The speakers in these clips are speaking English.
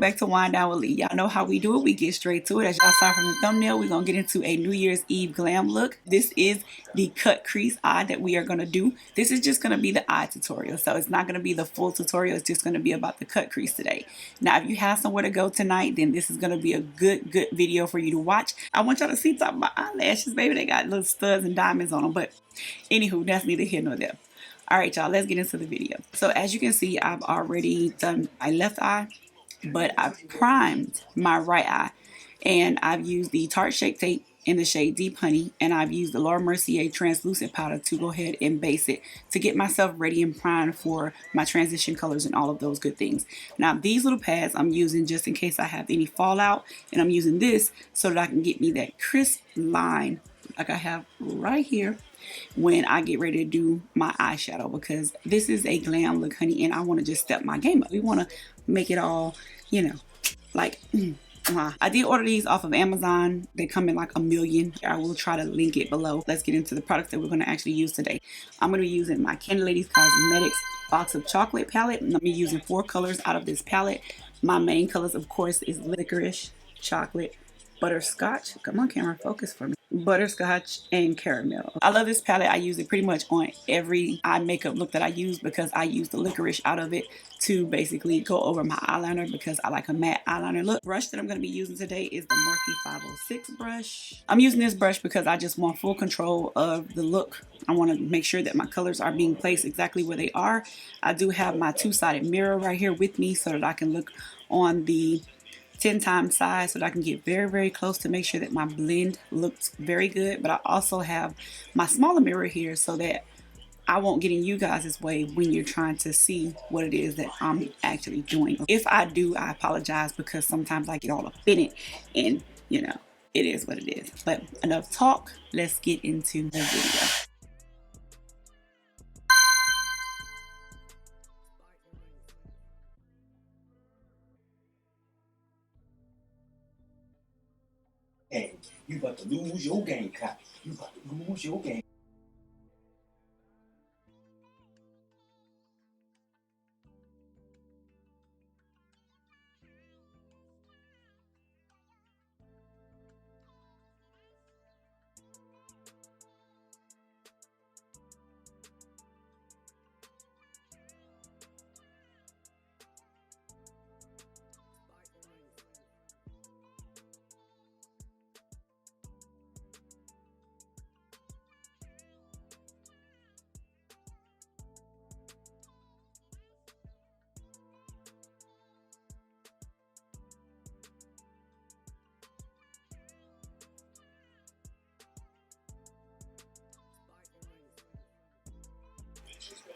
back to Wind Down with Lee. Y'all know how we do it. We get straight to it. As y'all saw from the thumbnail, we're going to get into a New Year's Eve glam look. This is the cut crease eye that we are going to do. This is just going to be the eye tutorial. So it's not going to be the full tutorial. It's just going to be about the cut crease today. Now, if you have somewhere to go tonight, then this is going to be a good video for you to watch. I want y'all to see top of my eyelashes. Baby, they got little studs and diamonds on them. But anywho, that's neither here nor there. All right, y'all, let's get into the video. So as you can see, I've already done my left eye, but I've primed my right eye, and I've used the Tarte Shape Tape in the shade Deep Honey, and I've used the Laura Mercier translucent powder to go ahead and base it to get myself ready and primed for my transition colors and all of those good things. Now these little pads I'm using just in case I have any fallout, and I'm using this so that I can get me that crisp line like I have right here when I get ready to do my eyeshadow, because this is a glam look, honey, and I want to just step my game up. We want to make it all, you know, like I did order these off of Amazon. They come in like a million. I will try to link it below. Let's get into the products that we're going to actually use today. I'm going to be using my Candy Ladies Cosmetics Box of Chocolate palette. I'm going to be using 4 colors out of this palette. My main colors, of course, is licorice, chocolate, butterscotch. Come on, camera, focus for me. Butterscotch and caramel. I love this palette. I use it pretty much on every eye makeup look that I use, because I use the licorice out of it to basically go over my eyeliner, because I like a matte eyeliner look. The brush that I'm going to be using today is the Morphe 506 brush. I'm using this brush because I just want full control of the look. I want to make sure that my colors are being placed exactly where they are. I do have my 2-sided mirror right here with me so that I can look on the 10 times size so that I can get very close to make sure that my blend looks very good. But I also have my smaller mirror here so that I won't get in you guys' way when you're trying to see what it is that I'm actually doing. If I do, I apologize, because sometimes I get all up in it, and you know, it is what it is. But enough talk, let's get into the video. And you about to lose your game, cop. You about to lose your game.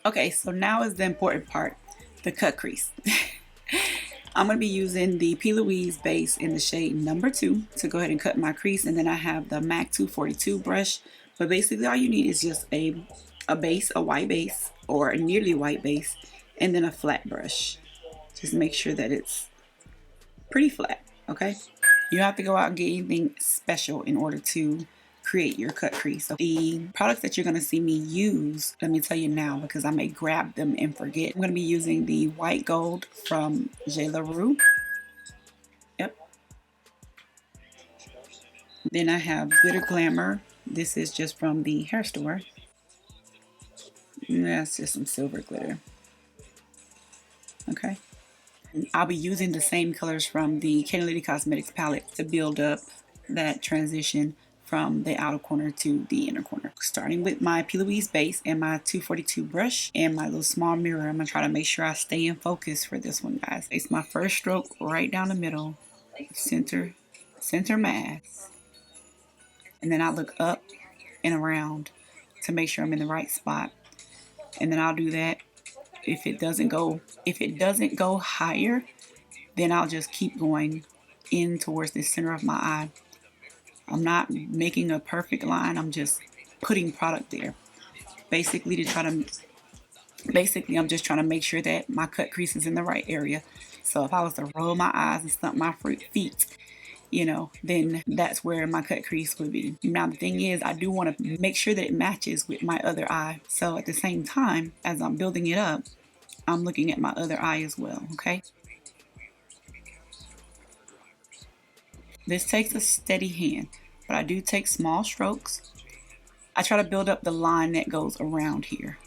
Okay, so now is the important part, the cut crease. I'm going to be using the P. Louise base in the shade number 2 to go ahead and cut my crease, and then I have the MAC 242 brush. But basically all you need is just a base, a white base or a nearly white base, and then a flat brush. Just make sure that it's pretty flat, okay? You don't have to go out and get anything special in order to create your cut crease. So the products that you're going to see me use, let me tell you now, because I may grab them and forget. I'm going to be using the white gold from GOALis. Yep. Then I have Glitter Glamour. This is just from the hair store. That's just some silver glitter. Okay. And I'll be using the same colors from the Candy Lady Cosmetics palette to build up that transition from the outer corner to the inner corner. Starting with my P. Louise base and my 242 brush and my little small mirror. I'm going to try to make sure I stay in focus for this one, guys. It's my first stroke right down the middle, center mass. And then I look up and around to make sure I'm in the right spot. And then I'll do that. If it doesn't go higher, then I'll just keep going in towards the center of my eye. I'm not making a perfect line. I'm just putting product there. Basically, I'm just trying to make sure that my cut crease is in the right area. So if I was to roll my eyes and stump my feet, you know, then that's where my cut crease would be. Now the thing is, I do want to make sure that it matches with my other eye. So at the same time, as I'm building it up, I'm looking at my other eye as well, okay? This takes a steady hand, but I do take small strokes. I try to build up the line that goes around here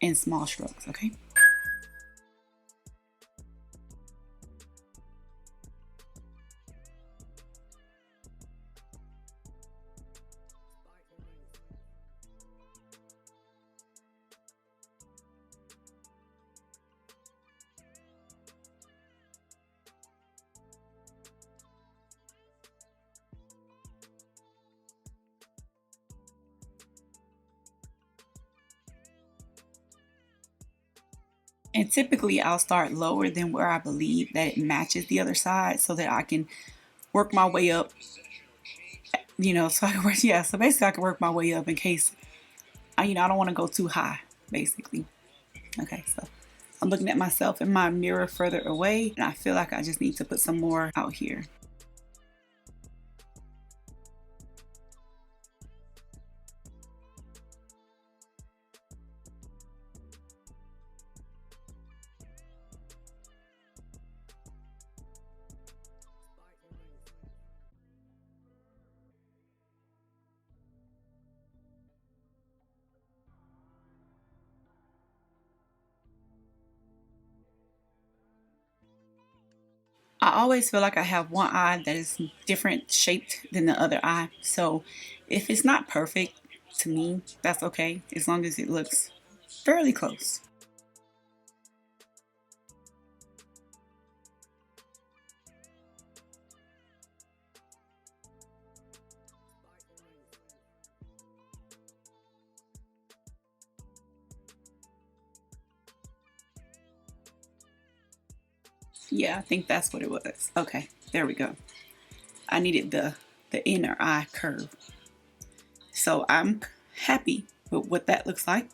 in small strokes, okay? And typically I'll start lower than where I believe that it matches the other side so that I can work my way up, so I can work, yeah, so basically I can work my way up in case, I don't want to go too high, basically. Okay, so I'm looking at myself in my mirror further away, and I feel like I just need to put some more out here. I always feel like I have one eye that is different shaped than the other eye. So if it's not perfect, to me, that's okay, as long as it looks fairly close. Yeah, I think that's what it was. Okay, there we go. I needed the inner eye curve. So I'm happy with what that looks like.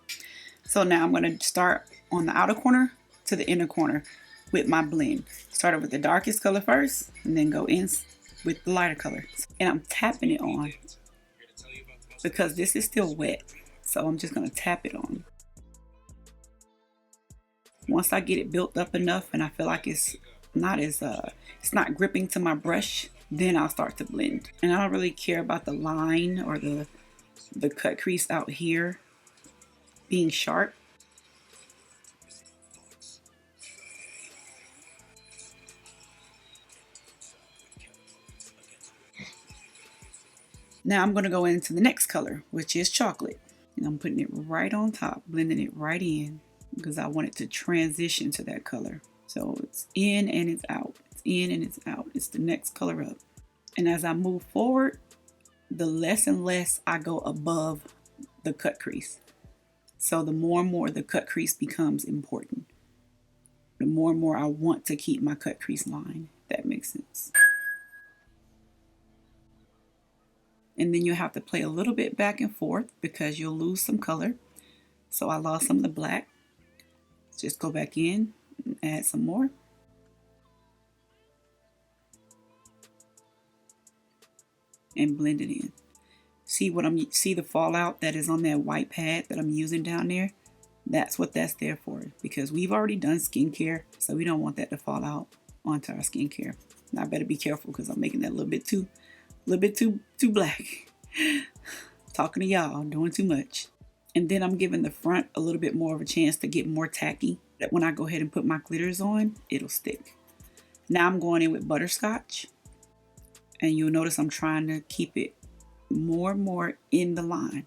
So now I'm going to start on the outer corner to the inner corner with my blend. Started with the darkest color first and then go in with the lighter color. And I'm tapping it on because this is still wet. So I'm just going to tap it on. Once I get it built up enough and I feel like it's not gripping to my brush, then I'll start to blend. And I don't really care about the line or the cut crease out here being sharp. Now I'm going to go into the next color, which is chocolate. And I'm putting it right on top, blending it right in because I want it to transition to that color. So it's in and it's out. It's in and it's out. It's the next color up. And as I move forward, the less and less I go above the cut crease. So the more and more the cut crease becomes important. The more and more I want to keep my cut crease line. If that makes sense. And then you'll have to play a little bit back and forth because you'll lose some color. So I lost some of the black. Just go back in and add some more. And blend it in. See the fallout that is on that white pad that I'm using down there? That's what that's there for, because we've already done skincare, so we don't want that to fall out onto our skincare. Now I better be careful because I'm making that a little bit too black. Talking to y'all, doing too much. And then I'm giving the front a little bit more of a chance to get more tacky. That when I go ahead and put my glitters on, it'll stick. Now I'm going in with butterscotch. And you'll notice I'm trying to keep it more and more in the line.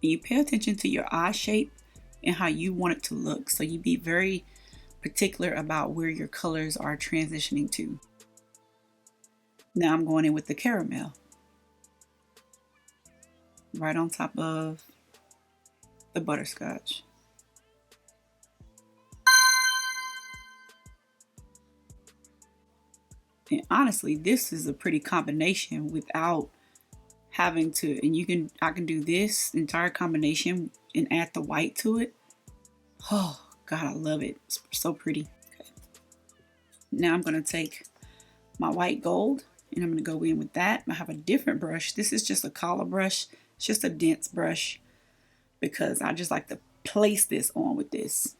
And you pay attention to your eye shape and how you want it to look. So you be very particular about where your colors are transitioning to. Now I'm going in with the caramel. Right on top of the butterscotch. And honestly, this is a pretty combination without having to, and I can do this entire combination and add the white to it. Oh God, I love it. It's so pretty. Okay. Now I'm gonna take my white gold and I'm gonna go in with that. I have a different brush. This is just a collar brush It's just a dense brush because I just like to place this on with this.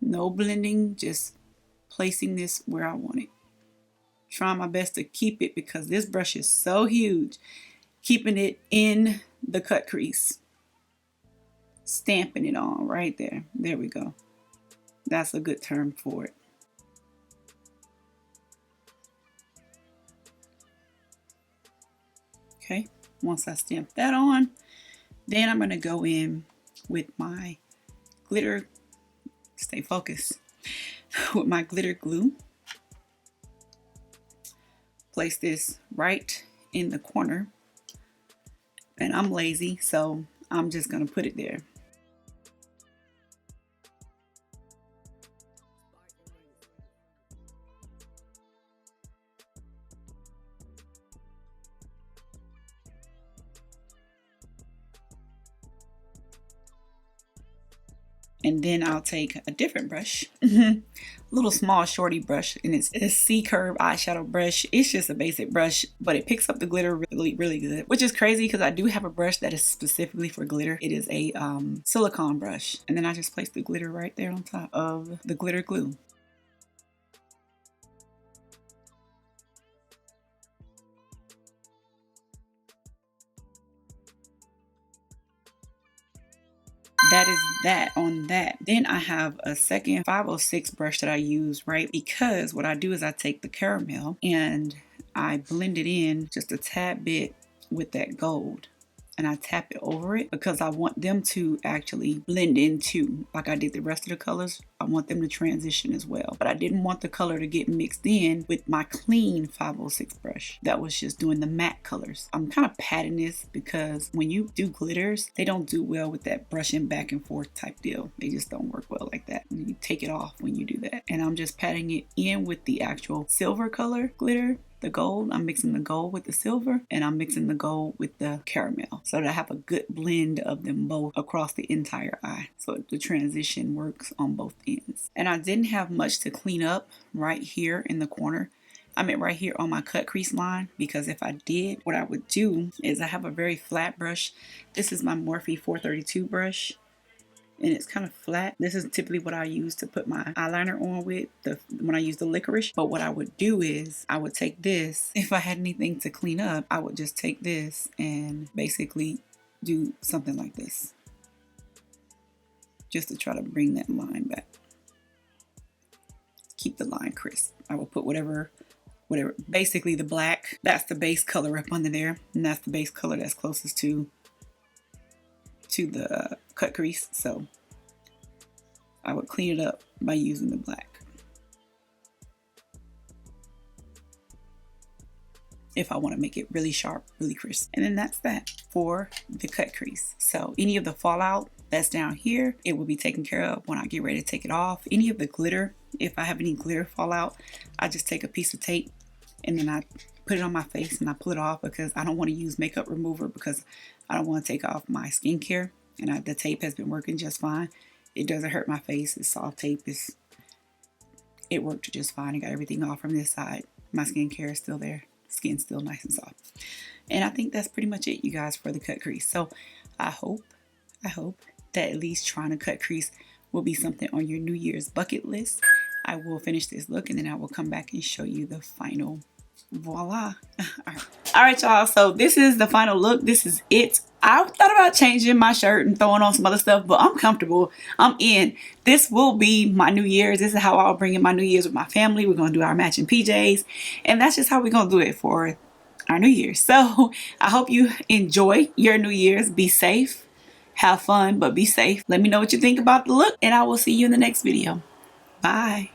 No blending, just placing this where I want it. Trying my best to keep it because this brush is so huge. Keeping it in the cut crease. Stamping it on right there. There we go. That's a good term for it. Okay, once I stamp that on, then I'm going to go in with my glitter, stay focused, with my glitter glue. Place this right in the corner. And I'm lazy, so I'm just going to put it there. And then I'll take a different brush, a little small shorty brush, and it's a C-curve eyeshadow brush. It's just a basic brush, but it picks up the glitter really, really good, which is crazy because I do have a brush that is specifically for glitter. It is a silicone brush, and then I just place the glitter right there on top of the glitter glue. That is that on that. Then I have a second 506 brush that I use, right? Because what I do is I take the caramel and I blend it in just a tad bit with that gold. And I tap it over it because I want them to actually blend in too. Like I did the rest of the colors, I want them to transition as well. But I didn't want the color to get mixed in with my clean 506 brush that was just doing the matte colors. I'm kind of patting this because when you do glitters, they don't do well with that brushing back and forth type deal. They just don't work well like that. You take it off when you do that. And I'm just patting it in with the actual silver color glitter. The gold, I'm mixing the gold with the silver, and I'm mixing the gold with the caramel so that I have a good blend of them both across the entire eye, so the transition works on both ends. And I didn't have much to clean up right here in the corner. I meant right here on my cut crease line, because if I did, what I would do is I have a very flat brush. This is my Morphe 432 brush. And it's kind of flat. This is typically what I use to put my eyeliner on with when I use the licorice. But what I would do is I would take this. If I had anything to clean up, I would just take this and basically do something like this. Just to try to bring that line back. Keep the line crisp. I will put whatever, basically the black, that's the base color up under there. And that's the base color that's closest to the cut crease, so I would clean it up by using the black if I want to make it really sharp, really crisp. And then that's that for the cut crease. So any of the fallout that's down here, it will be taken care of when I get ready to take it off. Any of the glitter, if I have any glitter fallout, I just take a piece of tape and then I put it on my face and I pull it off because I don't want to use makeup remover because I don't want to take off my skincare. And the tape has been working just fine. It doesn't hurt my face. It's soft tape. It worked just fine. I got everything off from this side. My skincare is still there. Skin's still nice and soft. And I think that's pretty much it, you guys, for the cut crease. So I hope that at least trying to cut crease will be something on your New Year's bucket list. I will finish this look and then I will come back and show you the final voila. All right, y'all, so this is the final look. This is it. I thought about changing my shirt and throwing on some other stuff, but I'm comfortable. I'm in. This will be my New Year's. This is how I'll bring in my New Year's with my family. We're going to do our matching PJs, and that's just how we're going to do it for our New Year's. So I hope you enjoy your New Year's. Be safe, have fun, but be safe. Let me know what you think about the look, and I will see you in the next video. Bye.